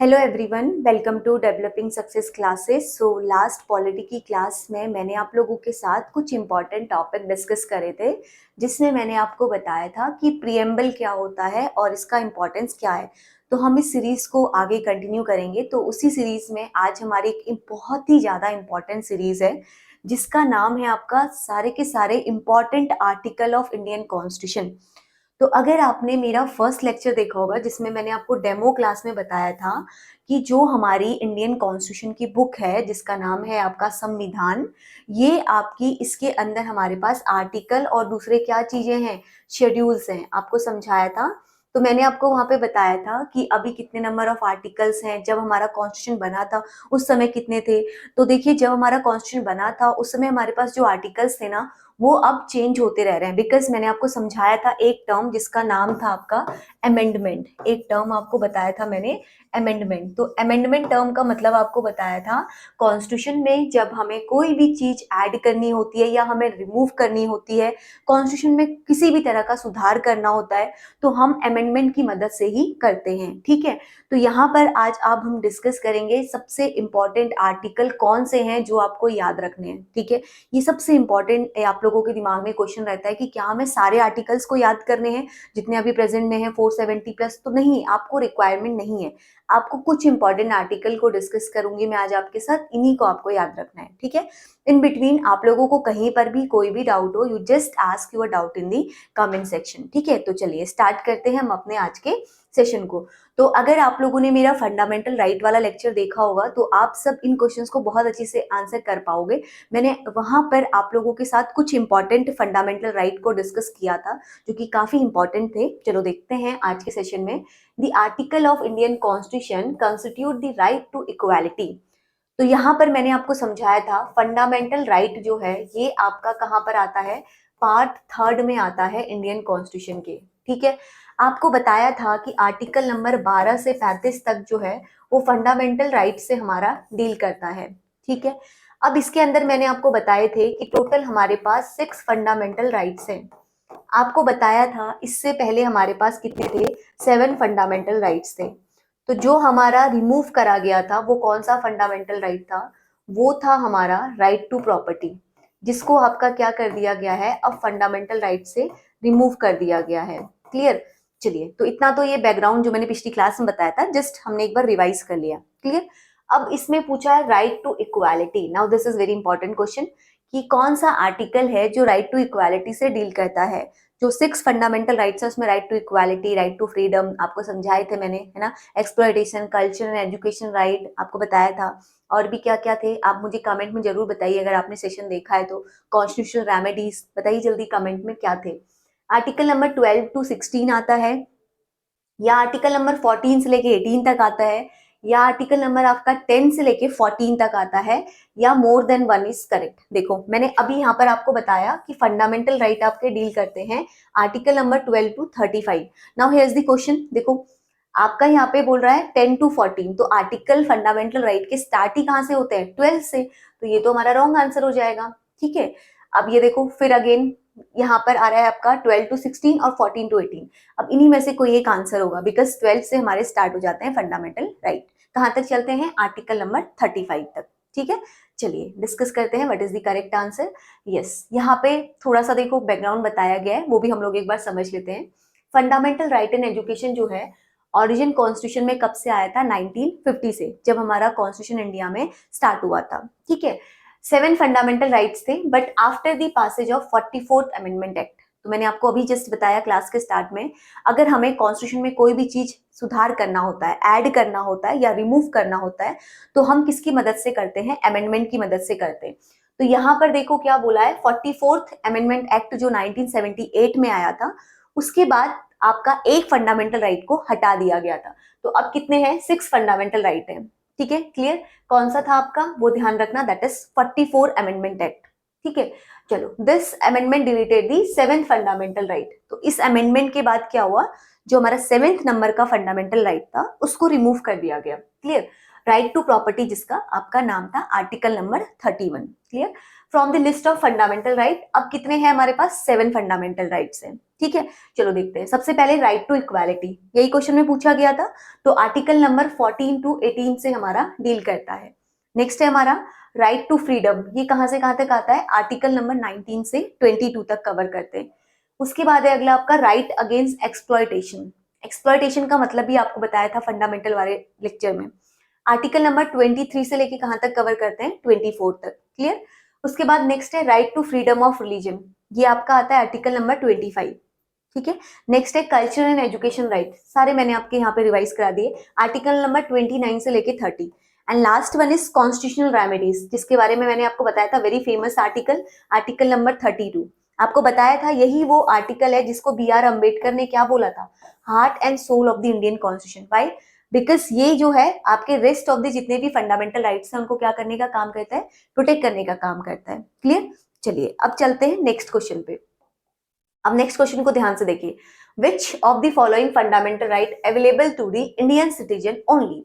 Hello everyone, welcome to developing success classes. So last polity की class में मैंने आप लोगों के साथ कुछ इंपॉर्टेंट टॉपिक डिस्कस करे थे, जिसमें मैंने आपको बताया था कि प्रिएम्बल क्या होता है और इसका इम्पोर्टेंस क्या है। तो हम इस सीरीज को आगे कंटिन्यू करेंगे। तो उसी सीरीज में आज हमारी एक बहुत ही ज़्यादा इम्पॉर्टेंट सीरीज है, जिसका नाम है आपका सारे के सारे important article of Indian constitution. तो अगर आपने मेरा फर्स्ट लेक्चर देखा होगा, जिसमें मैंने आपको डेमो क्लास में बताया था कि जो हमारी इंडियन कॉन्स्टिट्यूशन की बुक है, जिसका नाम है आपका संविधान, ये आपकी इसके अंदर हमारे पास आर्टिकल और दूसरे क्या चीजें हैं, शेड्यूल्स हैं, आपको समझाया था। तो मैंने आपको वहां पे बताया था कि अभी कितने नंबर ऑफ आर्टिकल्स हैं, जब हमारा कॉन्स्टिट्यूशन बना था उस समय कितने थे। तो देखिए, जब हमारा कॉन्स्टिट्यूशन बना था उस समय हमारे पास जो आर्टिकल्स थे ना, वो अब चेंज होते रह रहे हैं। बिकॉज मैंने आपको समझाया था एक टर्म जिसका नाम था आपका अमेंडमेंट। एक टर्म आपको बताया था मैंने, अमेंडमेंट। तो अमेंडमेंट टर्म का मतलब आपको बताया था, कॉन्स्टिट्यूशन में जब हमें कोई भी चीज ऐड करनी होती है या हमें रिमूव करनी होती है, कॉन्स्टिट्यूशन में किसी भी तरह का सुधार करना होता है, तो हम अमेंडमेंट की मदद से ही करते हैं। ठीक है, तो यहाँ पर आज अब हम डिस्कस करेंगे सबसे इंपॉर्टेंट आर्टिकल कौन से हैं जो आपको याद रखने हैं। ठीक है, ये सबसे इंपॉर्टेंट आप लोगों के दिमाग में क्वेश्चन रहता है कि क्या हमें सारे आर्टिकल्स को याद करने हैं जितने अभी प्रेजेंट में है 470 प्लस। तो नहीं, आपको रिक्वायरमेंट नहीं है। आपको कुछ इंपॉर्टेंट आर्टिकल को डिस्कस करूंगी मैं आज आपके साथ, इन्हीं को आपको याद रखना है। ठीक है, इन बिटवीन आप लोगों को कहीं पर भी कोई भी डाउट हो, you just ask your doubt in the comment section. ठीक है, तो चलिए स्टार्ट करते हैं हम अपने आज के सेशन को। तो अगर आप लोगों ने मेरा फंडामेंटल राइट वाला लेक्चर देखा होगा, तो आप सब इन क्वेश्चंस को बहुत अच्छे से आंसर कर पाओगे। मैंने वहां पर आप लोगों के साथ कुछ इंपॉर्टेंट फंडामेंटल राइट को डिस्कस किया था, जो कि काफी इंपॉर्टेंट थे। चलो देखते हैं आज के सेशन में। The article of Indian constitution constitute the right to equality. तो यहाँ पर मैंने आपको समझाया था, फंडामेंटल राइट जो है ये आपका कहाँ पर आता है, पार्ट थर्ड में आता है इंडियन कॉन्स्टिट्यूशन के। ठीक है, आपको बताया था कि आर्टिकल नंबर 12 से 35 तक जो है वो फंडामेंटल राइट से हमारा डील करता है। ठीक है, अब इसके अंदर मैंने आपको बताए थे कि टोटल हमारे पास 6 फंडामेंटल राइट्स हैं। आपको बताया था इससे पहले हमारे पास कितने थे, 7 फंडामेंटल राइट्स थे। तो जो हमारा रिमूव करा गया था वो कौन सा फंडामेंटल राइट था, वो था हमारा राइट टू प्रॉपर्टी, जिसको आपका क्या कर दिया गया है, अब फंडामेंटल राइट से रिमूव कर दिया गया है। क्लियर, चलिए, तो इतना तो ये बैकग्राउंड जो मैंने पिछली क्लास में बताया था, जस्ट हमने एक बार रिवाइज कर लिया। क्लियर, अब इसमें पूछा है right to equality. Now this is very important question, कि कौन सा आर्टिकल है जो राइट टू इक्वालिटी से डील करता है। जो 6 फंडामेंटल राइट्स है उसमें right to equality, right to freedom आपको समझाए थे मैंने, है ना, exploitation, culture and education right आपको बताया था। और भी क्या क्या थे, आप मुझे कमेंट में जरूर बताइए अगर आपने सेशन देखा है तो। कॉन्स्टिट्यूशनल रेमेडीज बताइए जल्दी कमेंट में क्या थे। आर्टिकल नंबर 12 टू 16 आता है, या आर्टिकल नंबर 14 से लेके 18 तक आता है, या आर्टिकल नंबर आपका 10 से लेके 14 तक आता है, या more than one is correct. देखो, मैंने अभी यहाँ पर आपको बताया कि फंडामेंटल राइट आपके डील करते हैं article number 12 to 35। Now here is the question, देखो आपका यहाँ पे बोल रहा है 10 टू 14, तो आर्टिकल फंडामेंटल राइट के स्टार्ट ही कहाँ से होते हैं, 12 से। तो ये तो हमारा रॉन्ग आंसर हो जाएगा। ठीक है, अब ये देखो फिर अगेन यहाँ पर आ रहा है आपका 12 टू 16 और 14 टू 18। अब इन्हीं में से कोई एक आंसर होगा, बिकॉज 12 से हमारे स्टार्ट हो जाते हैं फंडामेंटल राइट। कहाँ तक चलते हैं, आर्टिकल नंबर 35 तक। ठीक है, चलिए डिस्कस करते हैं what is the correct answer. Yes, यहाँ पे थोड़ा सा देखो बैकग्राउंड बताया गया है, वो भी हम लोग एक बार समझ लेते हैं। फंडामेंटल राइट इन एजुकेशन जो है, ओरिजिन कॉन्स्टिट्यूशन में कब से आया था, 1950 से, जब हमारा कॉन्स्टिट्यूशन इंडिया में स्टार्ट हुआ था। ठीक है, 7 फंडामेंटल राइट्स थे, but after the passage of 44th amendment act, तो मैंने आपको अभी जस्ट बताया क्लास के स्टार्ट में, अगर हमें कॉन्स्टिट्यूशन में कोई भी चीज सुधार करना होता है, ऐड करना होता है या रिमूव करना होता है, तो हम किसकी मदद से करते हैं, अमेंडमेंट की मदद से करते हैं। तो यहाँ पर देखो क्या बोला है, 44th अमेंडमेंट एक्ट जो 1978 में आया था, उसके बाद आपका एक फंडामेंटल राइट को हटा दिया गया था। तो अब कितने हैं, 6 फंडामेंटल राइट हैं। ठीक है, क्लियर, कौन सा था आपका, वो ध्यान रखना, दैट इज 44 अमेंडमेंट एक्ट। ठीक है, चलो, this amendment deleted the 7th fundamental right. तो इस अमेंडमेंट के बाद क्या हुआ, जो हमारा 7th नंबर का फंडामेंटल राइट था उसको रिमूव कर दिया गया। क्लियर, राइट टू प्रॉपर्टी जिसका आपका नाम था article number 31। Clear, from the list of fundamental right. अब कितने हैं हमारे पास? 7 फंडामेंटल राइट्स हैं। ठीक है, चलो देखते हैं। सबसे पहले राइट टू इक्वालिटी, यही क्वेश्चन में पूछा गया था, तो आर्टिकल नंबर 14 टू 18 से हमारा डील करता है। नेक्स्ट है हमारा राइट टू फ्रीडम, ये कहां से कहां तक आता है? आर्टिकल नंबर 19 से 22 तक कवर करते हैं। उसके बाद है अगला आपका राइट अगेंस्ट एक्सप्लॉयटेशन। एक्सप्लॉयटेशन का मतलब भी आपको बताया था फंडामेंटल वाले लेक्चर में। आर्टिकल नंबर 23 से लेके कहां तक कवर करते हैं? 24 तक। क्लियर? उसके बाद नेक्स्ट है right to freedom of religion, ये आपका आता है आर्टिकल नंबर 25। ठीक है, नेक्स्ट है कल्चर एंड एजुकेशन राइट, सारे मैंने आपके यहाँ पे रिवाइज करा दिए, आर्टिकल नंबर 29 से लेके 30। And last one is constitutional remedies, जिसके बारे में मैंने आपको बताया था, very famous article, article number 32। आपको बताया था यही वो आर्टिकल है जिसको B.R. अम्बेडकर ने क्या बोला था? Heart and soul of the Indian constitution. Why? Because ये जो है आपके रेस्ट ऑफ द जितने भी फंडामेंटल राइट्स हैं उनको क्या करने का काम करता है? प्रोटेक्ट करने का काम करता है। क्लियर? चलिए अब चलते हैं नेक्स्ट क्वेश्चन पे। अब नेक्स्ट क्वेश्चन को ध्यान से देखिए, which of the following fundamental right available to the Indian citizen only.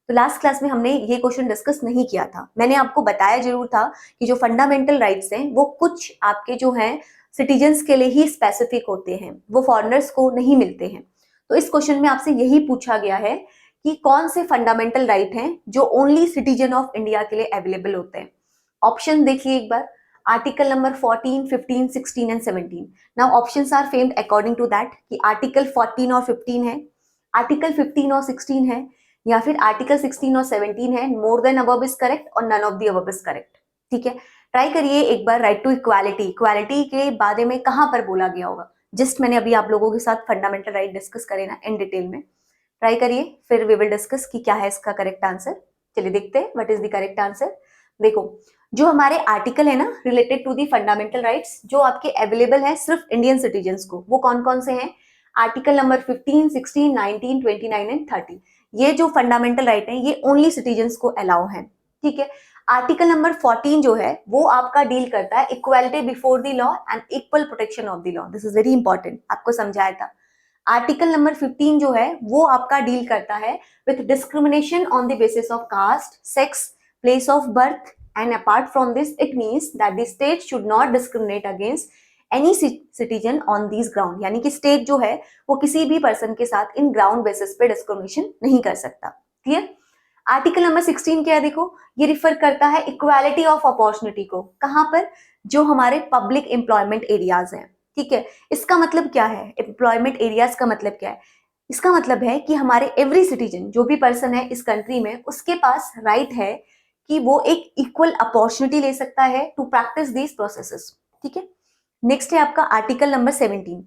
तो लास्ट क्लास में हमने ये क्वेश्चन डिस्कस नहीं किया था, मैंने आपको बताया जरूर था कि जो फंडामेंटल राइट्स हैं वो कुछ आपके जो हैं सिटीजन्स के लिए ही स्पेसिफिक होते हैं, वो फॉरेनर्स को नहीं मिलते हैं। तो इस क्वेश्चन में आपसे यही पूछा गया है कि कौन से फंडामेंटल राइट हैं जो ओनली सिटीजन ऑफ इंडिया के लिए अवेलेबल होते हैं। ऑप्शन देखिए एक बार, article number 14, 15, 16 and 17। Now options are framed according to that कि आर्टिकल 14 और 15 है, आर्टिकल 15 और 16 है, या फिर आर्टिकल 16 और 17 है, more than above is correct और none of the above is correct. ठीक है, ट्राई करिए एक बार राइट टू इक्वालिटी, इक्वालिटी के बारे में कहां पर बोला गया होगा। जस्ट मैंने अभी आप लोगों के साथ फंडामेंटल राइट डिस्कस करे ना इन डिटेल में, ट्राई करिए, फिर वी विल डिस्कस कि क्या है इसका करेक्ट आंसर। चलिए देखते हैं what is the correct answer. देखो, जो हमारे आर्टिकल है ना related to the fundamental rights जो आपके अवेलेबल है सिर्फ इंडियन सिटीजन्स को, वो कौन कौन से हैं? Article number 15, 16, 19, 29 and 30। ये जो फंडामेंटल राइट है ये ओनली सिटीजन्स को अलाउ है। ठीक है, आर्टिकल नंबर 14 जो है वो आपका डील करता है equality before the law and equal protection of the law. This is very important, आपको समझाया था। आर्टिकल नंबर 15 जो है वो आपका डील करता है with discrimination on the basis of caste, sex, place of birth, and apart from this it means that the state should not discriminate against any citizen on these ground, यानी कि state जो है वो किसी भी person के साथ in ground basis पे डिस्क्रिमिनेशन नहीं कर सकता। क्लियर? आर्टिकल नंबर 16 क्या है? देखो, ये रिफर करता है इक्वालिटी ऑफ अपॉर्चुनिटी को, कहां पर? जो हमारे पब्लिक एम्प्लॉयमेंट एरियाज हैं। ठीक है, इसका मतलब क्या है? एम्प्लॉयमेंट एरियाज का मतलब क्या है? इसका मतलब है कि हमारे एवरी सिटीजन, जो भी पर्सन है इस कंट्री में, उसके पास राइट है कि वो एक इक्वल अपॉर्चुनिटी ले सकता है टू प्रैक्टिस दीज प्रोसेसेस। ठीक है, नेक्स्ट है आपका आर्टिकल नंबर 17।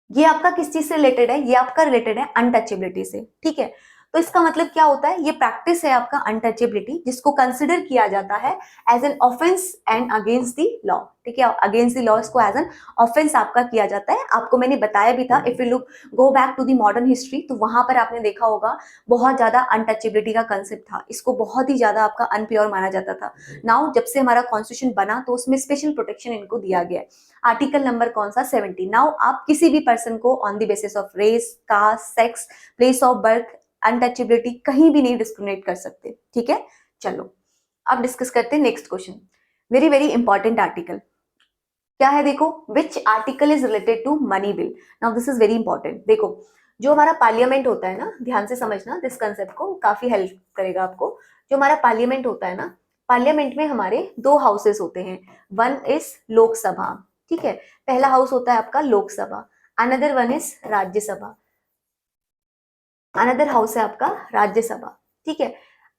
ये आपका किस चीज से रिलेटेड है? ये आपका रिलेटेड है अनटचेबिलिटी से। ठीक है, तो इसका मतलब क्या होता है? ये प्रैक्टिस है आपका अनटचेबिलिटी, जिसको कंसिडर किया जाता है as an offence and against the law. ठीक है, अगेंस्ट द लॉ इसको एज एन ऑफेंस आपका किया जाता है। आपको मैंने बताया भी था, if you look go back to the modern history, तो वहां पर आपने देखा होगा बहुत ज्यादा अनटचेबिलिटी का कंसेप्ट था, इसको बहुत ही ज्यादा आपका अनप्योर माना जाता था। नाउ जब से हमारा कॉन्स्टिट्यूशन बना तो उसमें स्पेशल प्रोटेक्शन इनको दिया गया है। आर्टिकल नंबर कौन सा? 17। नाउ आप किसी भी पर्सन को on the basis of race, caste, sex, place of birth, untouchability कहीं भी नहीं डिस्क्रिमिनेट कर सकते। ठीक है, चलो अब डिस्कस करते हैं next question, very very important article क्या है? देखो, which article is related to money bill. Now this is very important. देखो, जो हमारा पार्लियामेंट होता है ना, ध्यान से समझना, दिस कंसेप्ट को काफी हेल्प करेगा आपको। जो हमारा पार्लियामेंट होता है ना, पार्लियामेंट में हमारे 2 हाउसेस होते हैं। वन इज लोकसभा, ठीक है, पहला हाउस होता है आपका Lok Sabha, another one is Rajya Sabha, another house है आपका राज्यसभा। ठीक है,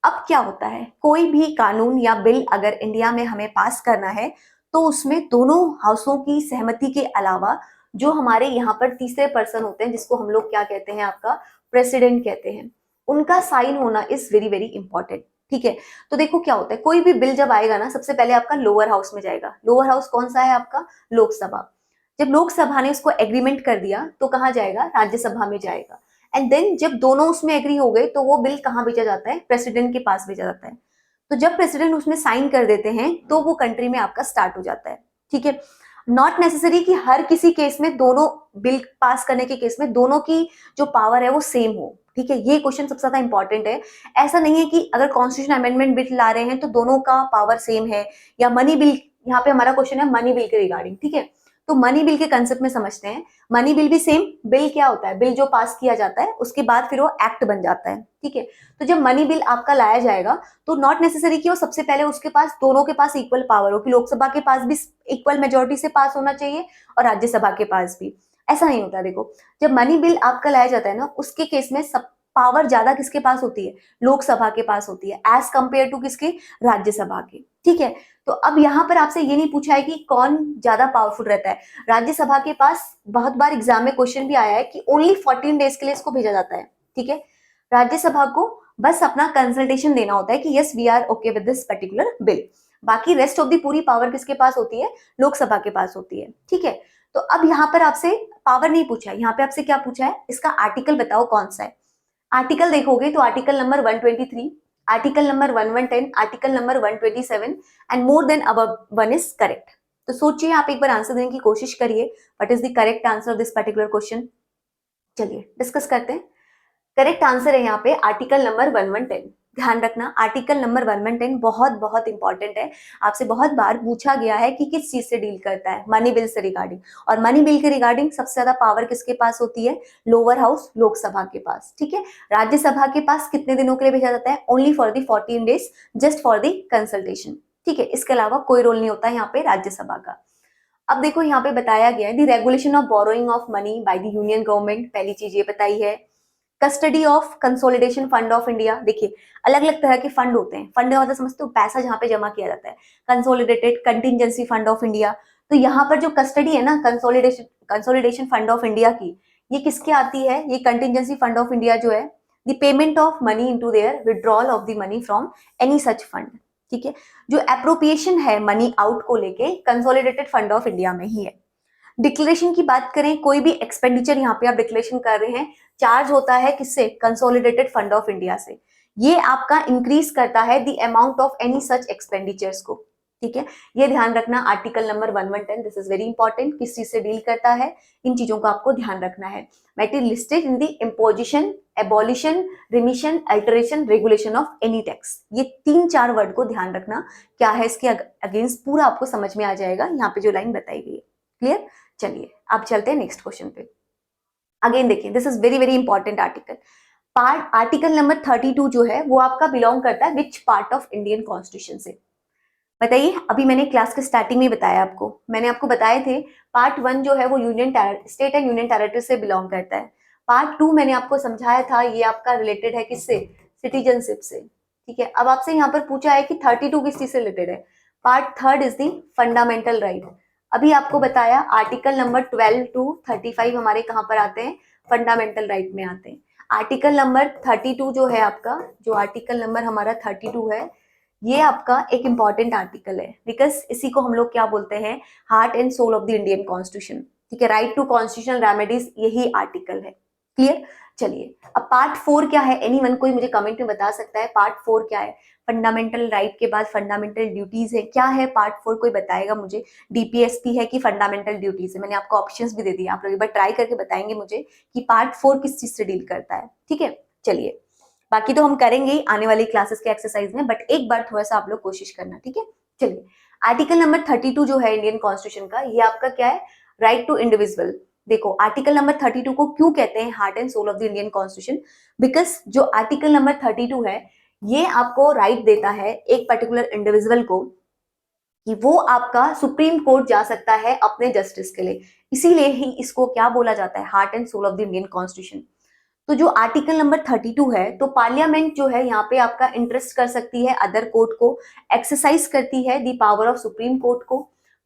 अब क्या होता है, कोई भी कानून या बिल अगर इंडिया में हमें पास करना है तो उसमें दोनों हाउसों की सहमति के अलावा जो हमारे यहाँ पर तीसरे पर्सन होते हैं, जिसको हम लोग क्या कहते हैं, आपका प्रेसिडेंट कहते हैं, उनका साइन होना इज वेरी वेरी इंपॉर्टेंट। ठीक है, तो देखो क्या होता है, कोई भी बिल जब आएगा ना, सबसे पहले आपका लोअर हाउस में जाएगा। लोअर हाउस कौन सा है? आपका लोकसभा। जब लोकसभा ने उसको एग्रीमेंट कर दिया तो कहाँ जाएगा? राज्यसभा में जाएगा। एंड देन जब दोनों उसमें एग्री हो गए तो वो बिल कहाँ भेजा जाता है? प्रेसिडेंट के पास भेजा जाता है। तो जब प्रेसिडेंट उसमें साइन कर देते हैं तो वो कंट्री में आपका स्टार्ट हो जाता है। ठीक है, नॉट नेसेसरी कि हर किसी केस में, दोनों बिल पास करने के केस में दोनों की जो पावर है वो सेम हो, ठीक है, ये क्वेश्चन सबसे ज्यादा इंपॉर्टेंट है। ऐसा नहीं है कि अगर कॉन्स्टिट्यूशन अमेंडमेंट बिल ला रहे हैं तो दोनों का पावर सेम है, या मनी बिल, यहाँ पे हमारा क्वेश्चन है मनी बिल के रिगार्डिंग, ठीक है, तो मनी बिल के कंसेप्ट में समझते हैं। मनी बिल भी सेम, बिल क्या होता है, बिल जो पास किया जाता है उसके बाद फिर वो एक्ट बन जाता है, ठीक है। तो जब मनी बिल आपका लाया जाएगा तो नॉट नेसेसरी कि वो सबसे पहले उसके पास, दोनों के पास इक्वल पावर हो, कि लोकसभा के पास भी इक्वल मेजोरिटी से पास होना चाहिए और राज्यसभा के पास भी, ऐसा नहीं होता। देखो, जब मनी बिल आपका लाया जाता है ना, उसके केस में सब पावर ज्यादा किसके पास होती है, लोकसभा के पास होती है, एज कंपेयर टू किसके, राज्यसभा के, ठीक है। तो अब यहाँ पर आपसे ये नहीं पूछा है कि कौन ज्यादा पावरफुल रहता है। राज्यसभा के पास बहुत बार एग्जाम में क्वेश्चन भी आया है कि ओनली 14 डेज के लिए इसको भेजा जाता है, ठीक है। राज्यसभा को बस अपना कंसल्टेशन देना होता है कि yes we are okay with this particular bill, बाकी रेस्ट ऑफ दी पूरी पावर किसके पास होती है, लोकसभा के पास होती है, ठीक है। तो अब यहाँ पर आपसे पावर नहीं पूछा है, यहाँ पे आपसे क्या पूछा है, इसका आर्टिकल बताओ कौन सा है। आर्टिकल देखोगे तो article number 123, article number 1110, article number 127 and more than above one is correct. तो सोचिए, आप एक बार आंसर देने की कोशिश करिए, what is the correct answer of this particular question. चलिए डिस्कस करते हैं। करेक्ट आंसर है यहाँ पे आर्टिकल नंबर 1110। ध्यान रखना, आर्टिकल नंबर 1110 बहुत बहुत इंपॉर्टेंट है, आपसे बहुत बार पूछा गया है कि किस चीज से डील करता है, मनी बिल से रिगार्डिंग। और मनी बिल के रिगार्डिंग सबसे ज्यादा पावर किसके पास होती है, लोअर हाउस, लोकसभा के पास, ठीक है। राज्यसभा के पास कितने दिनों के लिए भेजा जाता है, only for the 14 days, just for the consultation, ठीक है। इसके अलावा कोई रोल नहीं होता है यहाँ पे राज्यसभा का। अब देखो, यहाँ पे बताया गया है the regulation of borrowing of money by the union government, पहली चीज ये बताई है। Custody of consolidation fund of India, देखिए अलग अलग तरह के फंड होते हैं, फंड का मतलब समझते हो, पैसा जहां पे जमा किया जाता है। Consolidated contingency fund of India, तो यहाँ पर जो कस्टडी है ना, consolidation consolidation fund of India की, ये किसके आती है, ये कंटिजेंसी फंड ऑफ इंडिया जो है, the payment of money into their withdrawal of the money from any such fund, ठीक है। जो एप्रोप्रिएशन है मनी आउट को लेके, कंसोलिडेटेड फंड ऑफ इंडिया में ही है। डिक्लेरेशन की बात करें, कोई भी एक्सपेंडिचर यहाँ पे आप डिक्लेरेशन कर रहे हैं, चार्ज होता है किससे, कंसोलिडेटेड फंड ऑफ इंडिया से। ये आपका इंक्रीज करता है the amount of any such expenditures को, ठीक है। ये ध्यान रखना, article number 1110, this is very important, किस चीज से डील करता है, इन चीजों का आपको ध्यान रखना है। Matter listed in the imposition, abolition, remission, alteration, regulation of any tax, ये 3-4 वर्ड को ध्यान रखना, क्या है इसके अगेंस्ट पूरा आपको समझ में आ जाएगा यहाँ पे जो लाइन बताई गई है। क्लियर। चलिए अब चलते हैं नेक्स्ट क्वेश्चन पे। अगेन देखिए, this is very very important article. Part article number 32 जो है वो आपका बिलोंग करता है which part of Indian constitution से, बताइए। अभी मैंने क्लास के स्टार्टिंग में बताया आपको, मैंने आपको बताए थे पार्ट 1 जो है वो union state and union territory से बिलोंग करता है। पार्ट 2 मैंने आपको समझाया था, ये आपका रिलेटेड है किससे, सिटीजनशिप से, ठीक है। अब आपसे यहाँ पर पूछा है कि 32 किस चीज से रिलेटेड है, part 3 is the fundamental right. अभी आपको बताया आर्टिकल नंबर 12 to 35 हमारे कहाँ पर आते हैं, फंडामेंटल राइट में आते हैं। आर्टिकल नंबर 32 जो है आपका, जो आर्टिकल नंबर हमारा 32 है, ये आपका एक इंपॉर्टेंट आर्टिकल है, बिकॉज इसी को हम लोग क्या बोलते हैं, heart and soul of the Indian constitution, ठीक है। राइट टू कॉन्स्टिट्यूशनल रेमेडीज, यही आर्टिकल है। क्लियर। चलिए अब पार्ट 4 क्या है, एनीवन कोई मुझे कमेंट में बता सकता है पार्ट 4 क्या है। फंडामेंटल राइट के बाद फंडामेंटल ड्यूटीज है, क्या है पार्ट 4, कोई बताएगा मुझे। डीपीएसपी है कि फंडामेंटल ड्यूटीज है, मैंने आपको ऑप्शंस भी दे दिए, आप लोग एक बार ट्राई करके बताएंगे मुझे कि पार्ट 4 किस चीज से डील करता है, ठीक है। चलिए बाकी तो हम करेंगे ही आने वाली क्लासेस के एक्सरसाइज में, बट एक बार थोड़ा सा आप लोग कोशिश करना, ठीक है। चलिए आर्टिकल नंबर 32 जो है इंडियन कॉन्स्टिट्यूशन का, ये आपका क्या है, राइट टू इंडिविजुअल। देखो आर्टिकल नंबर 32 को क्यों कहते हैं heart and soul of the Indian constitution, because जो आर्टिकल नंबर 32 है ये आपको राइट देता है एक पर्टिकुलर इंडिविजुअल को कि वो आपका सुप्रीम कोर्ट जा सकता है अपने जस्टिस के लिए, इसीलिए ही इसको क्या बोला जाता है, heart and soul of the Indian constitution. तो जो आर्टिकल नंबर 32 है, तो पार्लियामेंट जो है यहाँ पे आपका इंटरेस्ट कर सकती है अदर कोर्ट को, एक्सरसाइज करती है the power of supreme court को,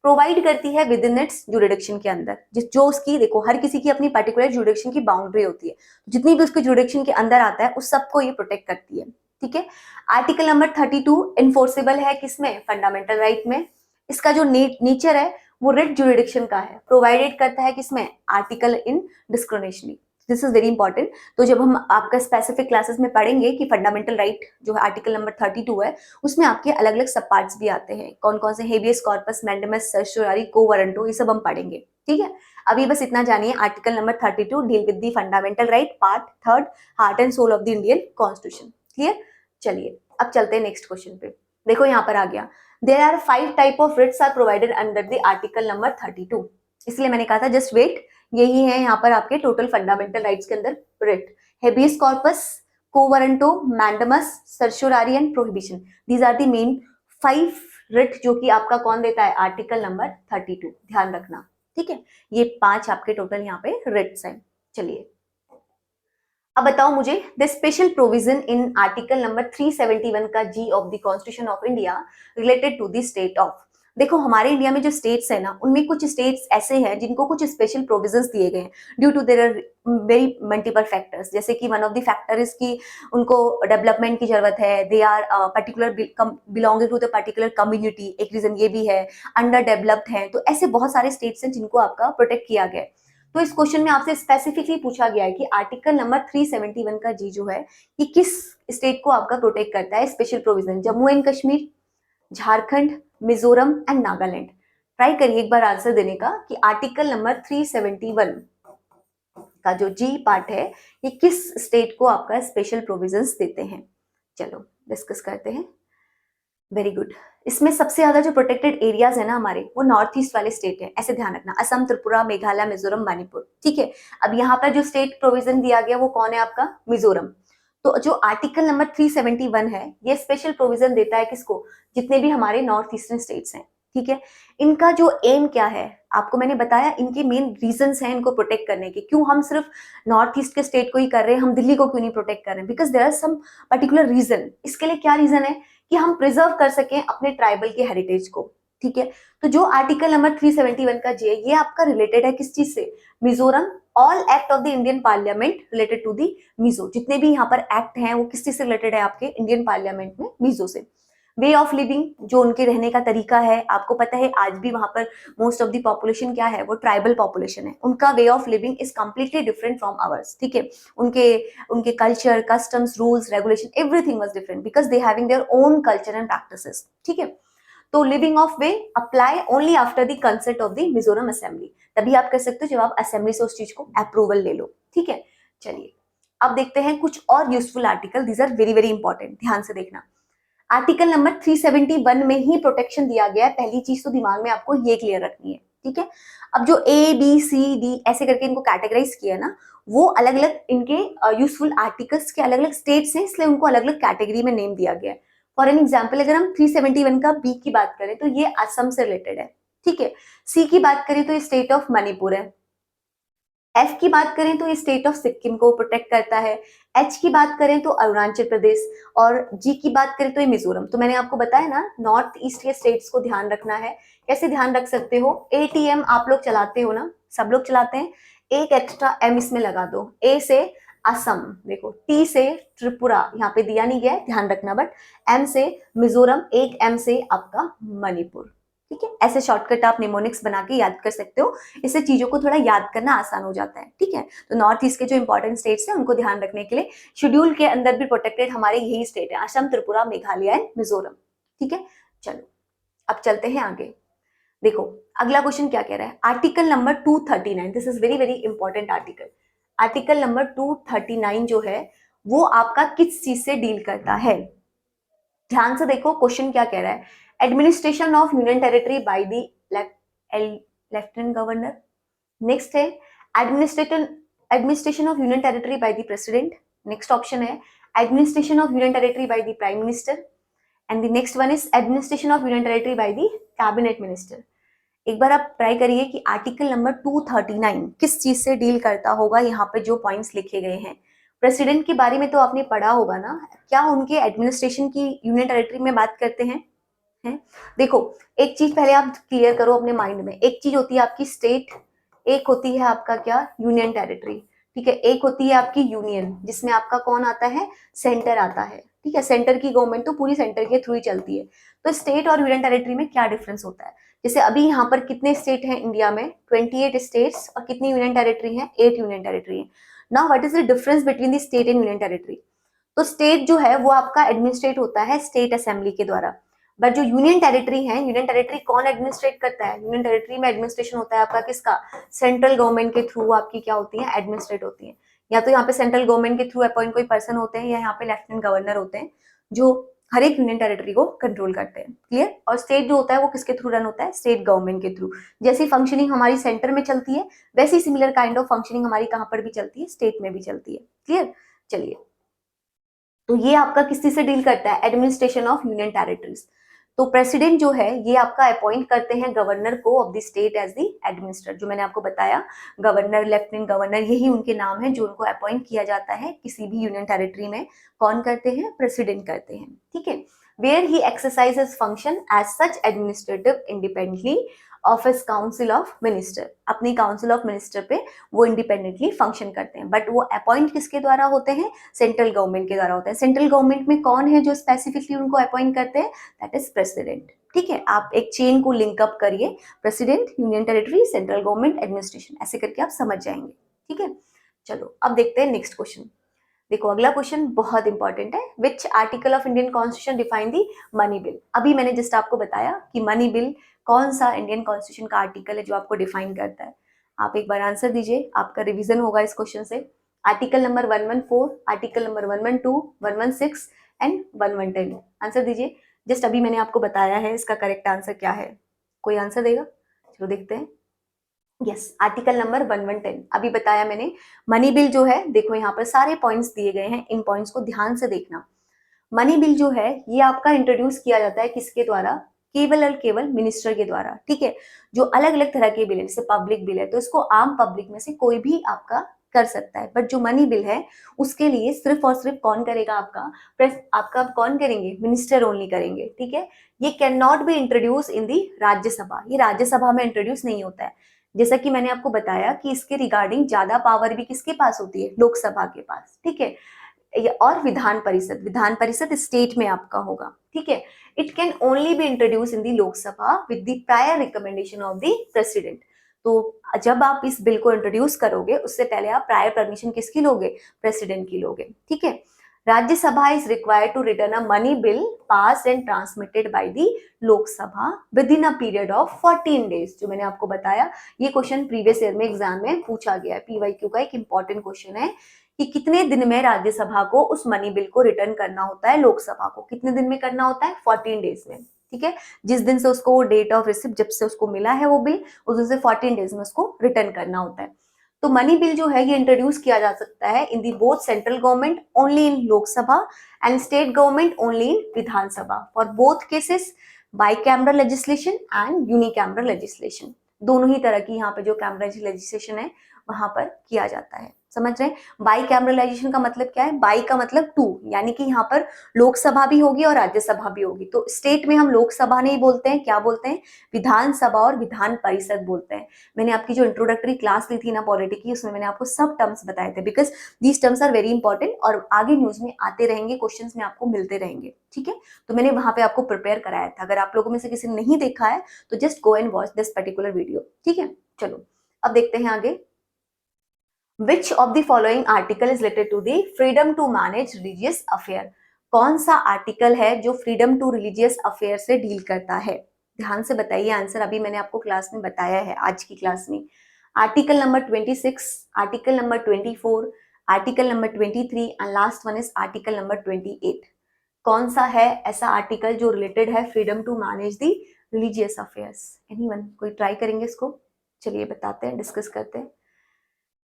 प्रोवाइड करती है विद इन इट्स जुरिडिक्शन के अंदर, जो उसकी, देखो हर किसी की अपनी पर्टिकुलर जुरिडिक्शन की बाउंड्री होती है, जितनी भी उसके जुरिडिक्शन के अंदर आता है उस सबको ये प्रोटेक्ट करती है, ठीक है। आर्टिकल नंबर 32 इन्फोर्सेबल है किसमें, फंडामेंटल राइट में। इसका जो नेचर है वो रिट जुरिडिक्शन का है, प्रोवाइडेड करता है किसमें, article in discriminationally. This is very important. तो जब हम आपका स्पेसिफिक क्लासेस में पढ़ेंगे कि फंडामेंटल राइट जो है आर्टिकल नंबर 32 है, उसमें आपके अलग अलग सब पार्ट्स भी आते हैं, कौन कौन से, हेबियस कॉर्पस, मैंडेमस, सर्चोरी, को वारंटो, ये सब हम पढ़ेंगे, ठीक है। अभी बस इतना जानिए, article number 32 deal with the fundamental right, part third, heart and soul of the Indian constitution. Clear? चलिए अब चलते हैं नेक्स्ट क्वेश्चन पे। देखो यहाँ पर आ गया, there are 5 type of writs are provided under the article number 32। इसलिए मैंने कहा था जस्ट वेट, यही है यहाँ पर आपके टोटल फंडामेंटल राइट्स के अंदर writ, habeas corpus, quo warranto, mandamus, certiorari and prohibition. These are the main 5 writ जो कि आपका कौन देता है, आर्टिकल नंबर 32, ध्यान रखना, ठीक है। ये 5 आपके टोटल यहाँ पे रिट्स हैं। चलिए अब बताओ मुझे, the special provision in article number 371 का G of the constitution of India related to the state of. देखो हमारे इंडिया में जो स्टेट्स है ना, उनमें कुछ स्टेट्स ऐसे हैं जिनको कुछ स्पेशल प्रोविजंस दिए गए हैं due to their very multiple factors. जैसे कि one of the factor is कि उनको डेवलपमेंट की जरूरत है, they are particular belonging to the particular community, एक रीजन ये भी है, अंडर डेवलप्ड है। तो ऐसे बहुत सारे स्टेट्स हैं जिनको आपका प्रोटेक्ट किया गया है। तो इस क्वेश्चन में आपसे स्पेसिफिकली पूछा गया है कि आर्टिकल नंबर 371 का जी जो है ये किस स्टेट को आपका प्रोटेक्ट करता है, special provision, Jammu and Kashmir, Jharkhand, Mizoram and Nagaland. Try करिए एक बार आंसर देने का कि आर्टिकल नंबर 371 का जो जी पार्ट है ये किस स्टेट को आपका स्पेशल प्रोविजंस देते हैं। चलो डिस्कस करते हैं। Very good. इसमें सबसे ज्यादा जो प्रोटेक्टेड एरियाज है ना हमारे, वो नॉर्थ ईस्ट वाले स्टेट है, ऐसे ध्यान रखना, असम, त्रिपुरा, मेघालय, मिजोरम, मणिपुर, ठीक है। अब यहाँ पर जो स्टेट प्रोविजन दिया गया वो कौन है आपका, मिजोरम। तो जो आर्टिकल नंबर 371 है ये स्पेशल प्रोविजन देता है किसको, जितने भी हमारे नॉर्थ ईस्टर्न स्टेट्स हैं, ठीक है। इनका जो एम क्या है आपको मैंने बताया, इनके मेन रीजंस हैं इनको प्रोटेक्ट करने के। क्यों हम सिर्फ नॉर्थ ईस्ट के स्टेट को ही कर रहे हैं, हम दिल्ली को क्यों नहीं प्रोटेक्ट कर रहे हैं, because there are some particular reason. इसके लिए क्या रीजन है कि हम प्रिजर्व कर सकें अपने ट्राइबल के हेरिटेज को, ठीक है। तो जो आर्टिकल नंबर 371 का जे ये आपका रिलेटेड है किस चीज से, Mizoram. All act of the Indian parliament related to the Mizo, जितने भी यहाँ पर एक्ट हैं वो किस चीज से रिलेटेड है, आपके इंडियन पार्लियामेंट में मिजो से। वे ऑफ लिविंग, जो उनके रहने का तरीका है, आपको पता है आज भी वहां पर मोस्ट ऑफ द पॉपुलेशन क्या है, वो ट्राइबल पॉपुलेशन है, उनका way of living is completely different from hours, ठीक है। उनके उनके culture, customs, rules, regulation, everything was different because they having their own culture and practices, ठीक है। तो living of way apply only after the consent of the Mizoram assembly, तभी आप कर सकते हो जब आप असेंबली से उस चीज को अप्रूवल ले लो, ठीक है। चलिए अब देखते हैं कुछ और useful article, these are very very important, ध्यान से देखना। आर्टिकल नंबर 371 में ही प्रोटेक्शन दिया गया है, पहली चीज तो दिमाग में आपको ये क्लियर रखनी है, ठीक है। अब जो ए बी सी डी ऐसे करके इनको कैटेगराइज किया है ना, वो अलग अलग इनके यूजफुल आर्टिकल्स के अलग अलग स्टेट्स हैं, इसलिए उनको अलग अलग कैटेगरी में नेम दिया गया है। फॉर एन एग्जाम्पल अगर हम 371 का बी की बात करें तो ये असम से रिलेटेड है, ठीक है। सी की बात करें तो ये स्टेट ऑफ मणिपुर है। एफ की बात करें तो ये स्टेट ऑफ सिक्किम को प्रोटेक्ट करता है। एच की बात करें तो अरुणाचल प्रदेश, और जी की बात करें तो ये मिजोरम। तो मैंने आपको बताया ना नॉर्थ ईस्ट के स्टेट्स को ध्यान रखना है। कैसे ध्यान रख सकते हो, एटीएम आप लोग चलाते हो ना, सब लोग चलाते हैं, एक एक्स्ट्रा एम इसमें लगा दो, ए से असम, देखो टी से त्रिपुरा, यहाँ पे दिया नहीं गया है ध्यान रखना, बट एम से मिजोरम, एक एम से आपका मणिपुर, ठीक है। ऐसे शॉर्टकट आप निमोनिक्स बना के याद कर सकते हो, इससे चीजों को थोड़ा याद करना आसान हो जाता है, ठीक है। तो नॉर्थ ईस्ट के जो इंपॉर्टेंट स्टेट्स हैं उनको ध्यान रखने के लिए शेड्यूल के अंदर भी प्रोटेक्टेड हमारे यही स्टेट है, असम, त्रिपुरा, मेघालय एंड मिजोरम, ठीक है। चलो अब चलते हैं आगे। देखो अगला क्वेश्चन क्या कह रहा है, article number 239, this is very very important article. Article number 239 जो है वो आपका किस चीज से डील करता है, ध्यान से देखो क्वेश्चन क्या कह रहा है। Administration of union territory by the lieutenant governor. Next है administration of union territory by the president. Next option है administration of union territory by the prime minister, and the next one is administration of union territory by the cabinet minister. एक बार आप try करिए कि article number 239 किस चीज से deal करता होगा। यहाँ पे जो पॉइंट्स लिखे गए हैं, प्रेसिडेंट के बारे में तो आपने पढ़ा होगा ना, क्या उनके एडमिनिस्ट्रेशन की यूनियन टेरिटरी में बात करते हैं? देखो एक चीज पहले आप क्लियर करो अपने माइंड में, एक चीज होती है आपकी स्टेट, एक होती है आपका क्या, यूनियन टेरिटरी, ठीक है। एक होती है आपकी यूनियन जिसमें आपका कौन आता है, सेंटर आता है, ठीक है। सेंटर की गवर्नमेंट तो पूरी सेंटर के थ्रू ही चलती है। तो स्टेट और यूनियन टेरिटरी में क्या डिफरेंस होता है, जैसे अभी यहाँ पर कितने स्टेट हैं इंडिया में, 28 स्टेट्स, और कितनी यूनियन टेरिटरी हैं, 8 यूनियन टेरिटरी है। Now what is the difference between the state and union territory? तो स्टेट जो है वो आपका एडमिनिस्ट्रेट होता है स्टेट असेंबली के द्वारा, बट जो यूनियन टेरिटरी है, यूनियन टेरिटरी कौन एडमिनिस्ट्रेट करता है? यूनियन टेरिटरी में एडमिनिस्ट्रेशन होता है आपका किसका? सेंट्रल गवर्नमेंट के थ्रू आपकी क्या होती है? एडमिनिस्ट्रेट होती है। या तो यहाँ पे सेंट्रल गवर्नमेंट के थ्रू अपॉइंट कोई पर्सन होते हैं, या यहाँ पे लेफ्टिनेंट गवर्नर होते हैं जो हर एक यूनियन टेरिटरी को कंट्रोल करते हैं। क्लियर? और स्टेट जो होता है वो किसके थ्रू रन होता है? स्टेट गवर्नमेंट के थ्रू। जैसी फंक्शनिंग हमारी सेंटर में चलती है वैसी सिमिलर काइंड ऑफ फंक्शनिंग हमारी कहाँ पर भी चलती है? स्टेट में भी चलती है। क्लियर? चलिए, तो ये आपका किस चीज से डील करता है? Administration of union territories. तो प्रेसिडेंट जो है ये आपका अपॉइंट करते हैं गवर्नर को of the state as the administrator. जो मैंने आपको बताया, गवर्नर, लेफ्टिनेंट गवर्नर, यही उनके नाम है जो उनको अपॉइंट किया जाता है किसी भी यूनियन टेरिटरी में। कौन करते हैं? प्रेसिडेंट करते हैं। ठीक है, where he exercises function as such administrative independently of his council of minister. अपनी काउंसिल ऑफ मिनिस्टर पे वो इंडिपेंडेंटली फंक्शन करते हैं, बट वो अपॉइंट किसके द्वारा होते हैं? सेंट्रल गवर्नमेंट के द्वारा होते हैं। सेंट्रल गवर्नमेंट में कौन है जो स्पेसिफिकली उनको अपॉइंट करते हैं? That is president. ठीक है, आप एक चेन को लिंकअप करिए, president, union territory, central government, administration, ऐसे करके आप समझ जाएंगे। ठीक है, चलो अब देखते हैं नेक्स्ट क्वेश्चन। देखो अगला क्वेश्चन बहुत इंपॉर्टेंट है। Which article of Indian constitution define the money bill? अभी मैंने जस्ट आपको बताया कि मनी बिल कौन सा इंडियन कॉन्स्टिट्यूशन का आर्टिकल है जो आपको डिफाइन करता है। आप एक बार आंसर दीजिए, आपका रिवीजन होगा इस क्वेश्चन से। Article number 114, article number 112, 116 and 110। Answer दीजिए। जस्ट अभी मैंने आपको बताया है इसका करेक्ट आंसर क्या है। कोई आंसर देगा? चलो देखते हैं। यस, आर्टिकल नंबर 1110 अभी बताया मैंने। मनी बिल जो है, देखो यहाँ पर सारे पॉइंट्स दिए गए हैं, इन पॉइंट्स को ध्यान से देखना। मनी बिल जो है ये आपका इंट्रोड्यूस किया जाता है किसके द्वारा? केवल और केवल मिनिस्टर के द्वारा। ठीक है, जो अलग अलग तरह के बिल है, जैसे पब्लिक बिल है तो इसको आम पब्लिक में से कोई भी आपका कर सकता है, बट जो मनी बिल है उसके लिए सिर्फ और सिर्फ कौन करेगा? आपका कौन करेंगे? मिनिस्टर ओनली करेंगे। ठीक है, ये can not be introduce in the Rajya Sabha, ये राज्यसभा में इंट्रोड्यूस नहीं होता है। जैसा कि मैंने आपको बताया कि इसके रिगार्डिंग ज्यादा पावर भी किसके पास होती है? लोकसभा के पास। ठीक है, और विधान परिषद, विधान परिषद स्टेट में आपका होगा। ठीक है, it can only B introduce in the Lok Sabha with the prior recommendation of the president. तो जब आप इस बिल को इंट्रोड्यूस करोगे उससे पहले आप प्रायर परमिशन किसकी लोगे? प्रेसिडेंट की लोगे। ठीक है, Rajya Sabha is required to return a money bill pass and transmitted by the Lok Sabha within a period of 14 days. जो मैंने आपको बताया, ये क्वेश्चन प्रीवियस ईयर में एग्जाम में पूछा गया है, पीवाईक्यू का एक इंपॉर्टेंट क्वेश्चन है कि कितने दिन में राज्यसभा को उस मनी बिल को रिटर्न करना होता है, लोकसभा को कितने दिन में करना होता है? 14 डेज में। ठीक है, जिस दिन से उसको डेट ऑफ रिसिप्ट, जब से उसको मिला है वो बिल, उस दिन से 14 डेज में उसको रिटर्न करना होता है। तो मनी बिल जो है ये इंट्रोड्यूस किया जा सकता है in the both central government only in Lok Sabha and state government only in Vidhan Sabha. For both cases bicameral legislation and unicameral legislation, दोनों ही तरह की यहाँ पे जो कैमरल लेजिस्लेशन है वहां पर किया जाता है। समझ रहे हैं? बाई कैमरलाइजेशन का मतलब क्या है? बाई का मतलब टू, यानी कि यहाँ पर लोकसभा भी होगी और राज्यसभा भी होगी। तो स्टेट में हम लोकसभा नहीं बोलते हैं, क्या बोलते हैं? विधानसभा और विधान परिषद बोलते हैं। मैंने आपकी जो इंट्रोडक्टरी क्लास ली थी ना पॉलिटी की, उसमें मैंने आपको सब टर्म्स बताए थे, because these terms are very important और आगे न्यूज में आते रहेंगे, क्वेश्चन में आपको मिलते रहेंगे। ठीक है, तो मैंने वहां पे आपको प्रिपेयर कराया था। अगर आप लोगों में से किसी ने नहीं देखा है तो just go and watch this particular video. ठीक है, चलो अब देखते हैं आगे। Which of the following article is related to the freedom to manage religious affair? कौन सा आर्टिकल है जो फ्रीडम टू रिलीजियस अफेयर से डील करता है? ध्यान से बताइए आंसर, अभी मैंने आपको क्लास में बताया है, आज की क्लास में। Article number 26, article number 24, article number 23 and last one is article number 28। कौन सा है ऐसा आर्टिकल जो रिलेटेड है freedom to manage the religious affairs? Anyone? कोई ट्राई करेंगे इसको? चलिए बताते हैं, डिस्कस करते हैं।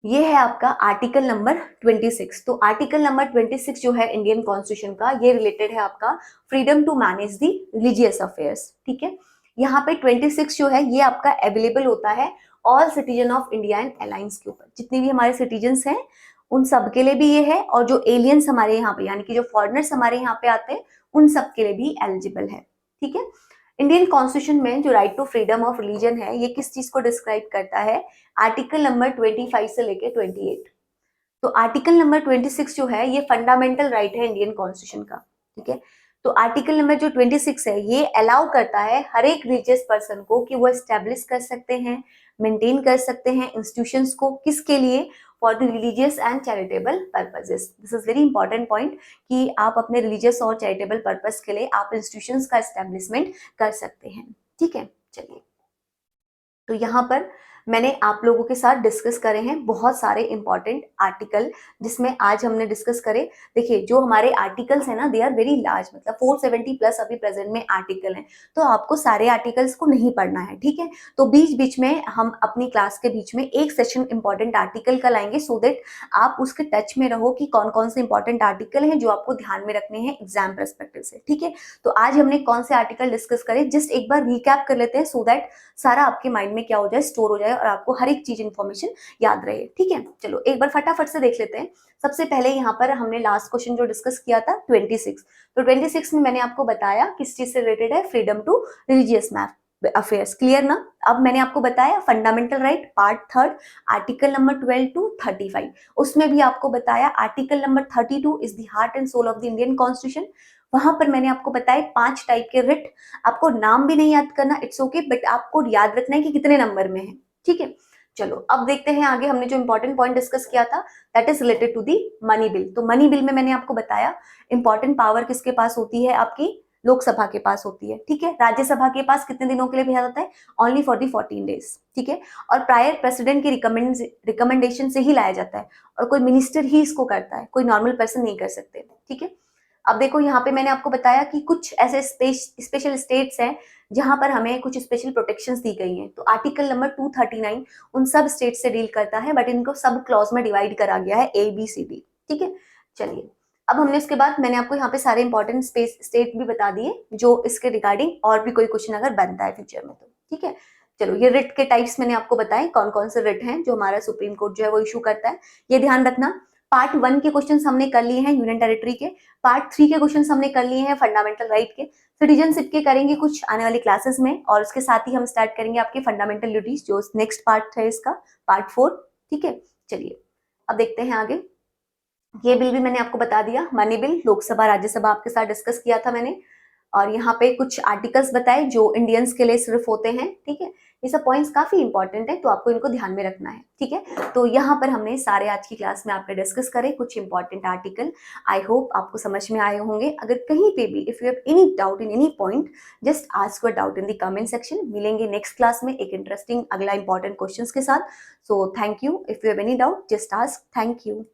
ये है आपका आर्टिकल नंबर 26। तो आर्टिकल नंबर 26 जो है इंडियन कॉन्स्टिट्यूशन का, ये रिलेटेड है आपका freedom to manage the religious affairs. ठीक है, यहाँ पे 26 जो है ये आपका अवेलेबल होता है all citizen of India and alliance के ऊपर। जितने भी हमारे सिटीजन्स हैं उन सब के लिए भी ये है, और जो एलियंस हमारे यहाँ पे यानी कि जो फॉरेनर्स हमारे यहाँ पे आते हैं उन सब के लिए भी एलिजिबल है। ठीक है, इंडियन कॉन्स्टिट्यूशन में जो right to freedom of religion है ये किस चीज को डिस्क्राइब करता है? आर्टिकल नंबर 25 से लेके 28। तो आर्टिकल नंबर 26 जो है ये फंडामेंटल राइट है इंडियन कॉन्स्टिट्यूशन का। ठीक है, तो आर्टिकल नंबर जो 26 है ये अलाउ करता है हर एक रिलीजियस पर्सन को कि वो एस्टेब्लिश कर सकते हैं, मेंटेन कर सकते हैं इंस्टीट्यूशंस को, किसके लिए, for the religious and charitable purposes. This is very important point कि आप अपने रिलीजियस और चैरिटेबल पर्पस के लिए आप इंस्टीट्यूशंस का एस्टेब्लिशमेंट कर सकते हैं। ठीक है, चलिए, तो यहाँ पर मैंने आप लोगों के साथ डिस्कस करे हैं बहुत सारे इंपॉर्टेंट आर्टिकल, जिसमें आज हमने डिस्कस करे। देखिए, जो हमारे आर्टिकल्स हैं ना, दे आर वेरी लार्ज, मतलब 470 प्लस अभी प्रेजेंट में आर्टिकल हैं, तो आपको सारे आर्टिकल्स को नहीं पढ़ना है, ठीक है। तो बीच बीच में हम अपनी क्लास के बीच में एक सेशन इंपॉर्टेंट आर्टिकल का लाएंगे, सो दैट आप उसके टच में रहो कि कौन कौन से इंपॉर्टेंट आर्टिकल हैं जो आपको ध्यान में रखने हैं एग्जाम परस्पेक्टिव से, ठीक है। तो आज हमने कौन से आर्टिकल डिस्कस करे, जस्ट एक बार रिकैप कर लेते हैं, सो दैट सारा आपके माइंड में क्या हो जाए, स्टोर हो जाए और आपको हर एक चीज इंफॉर्मेशन याद रहे, ठीक है। चलो एक बार फटाफट से देख लेते हैं। सबसे पहले यहाँ पर हमने लास्ट क्वेश्चन जो डिस्कस किया था 26, तो 26 में मैंने आपको बताया किस चीज से रिलेटेड है, freedom to religious affairs, clear ना। अब मैंने आपको बताया fundamental right part 3 article number 12 to 35, उसमें भी आपको बताया article number 32 is the heart and soul of the Indian constitution. वहां पर मैंने आपको बताया 5 टाइप के रिट, आपको नाम भी नहीं याद करना, इट्स ओके, बट आपको याद रखना है कि कितने नंबर में है, ठीक है। चलो अब देखते हैं आगे, हमने जो इंपॉर्टेंट पॉइंट डिस्कस किया था that is related to the money bill. तो मनी बिल में मैंने आपको बताया इंपॉर्टेंट पावर किसके पास होती है, आपकी लोकसभा के पास होती है, ठीक है। राज्यसभा के पास कितने दिनों के लिए भेजा जाता है, ओनली फॉर दी 14 डेज, ठीक है। और प्रायर प्रेसिडेंट की रिकमेंडेशन से ही लाया जाता है, और कोई मिनिस्टर ही इसको करता है, कोई नॉर्मल पर्सन नहीं कर सकते, ठीक है। अब देखो यहाँ पे मैंने आपको बताया कि कुछ ऐसे स्पेशल स्टेट्स हैं जहां पर हमें कुछ स्पेशल प्रोटेक्शंस दी गई हैं। तो आर्टिकल नंबर 239 उन सब स्टेट से डील करता है, बट इनको सब क्लॉज में डिवाइड करा गया है ABCD, ठीक है। चलिए, अब हमने उसके बाद मैंने आपको यहाँ पे सारे इंपॉर्टेंट स्टेट भी बता दिए जो इसके रिगार्डिंग और भी कोई क्वेश्चन अगर बनता है फ्यूचर में तो, ठीक है। चलो, ये रिट के टाइप्स मैंने आपको बताए कौन कौन से रिट हैं जो हमारा सुप्रीम कोर्ट जो है वो इशू करता है, ये ध्यान रखना। पार्ट 1 के क्वेश्चन हमने कर लिए हैं यूनियन टेरिटरी के, पार्ट 3 के क्वेश्चन हमने कर लिए हैं फंडामेंटल राइट के, सिटीजनशिप के करेंगे कुछ आने वाली क्लासेस में, और उसके साथ ही हम स्टार्ट करेंगे आपके फंडामेंटल ड्यूटीज जो नेक्स्ट पार्ट है इसका, पार्ट 4, ठीक है। चलिए अब देखते हैं आगे। ये बिल भी मैंने आपको बता दिया, मनी बिल, लोकसभा राज्यसभा आपके साथ डिस्कस किया था मैंने, और यहाँ पे कुछ आर्टिकल्स बताए जो इंडियंस के लिए सिर्फ होते हैं, ठीक है। ये सब पॉइंट्स काफी इंपॉर्टेंट है, तो आपको इनको ध्यान में रखना है, ठीक है। तो यहाँ पर हमने सारे आज की क्लास में आपने डिस्कस करे कुछ इंपॉर्टेंट आर्टिकल। आई होप आपको समझ में आए होंगे। अगर कहीं पे भी if you have any doubt in any point, just ask your doubt in the comment section. मिलेंगे नेक्स्ट क्लास में एक इंटरेस्टिंग अगला इंपॉर्टेंट क्वेश्चन के साथ। So thank you. If you have any doubt just ask. Thank you.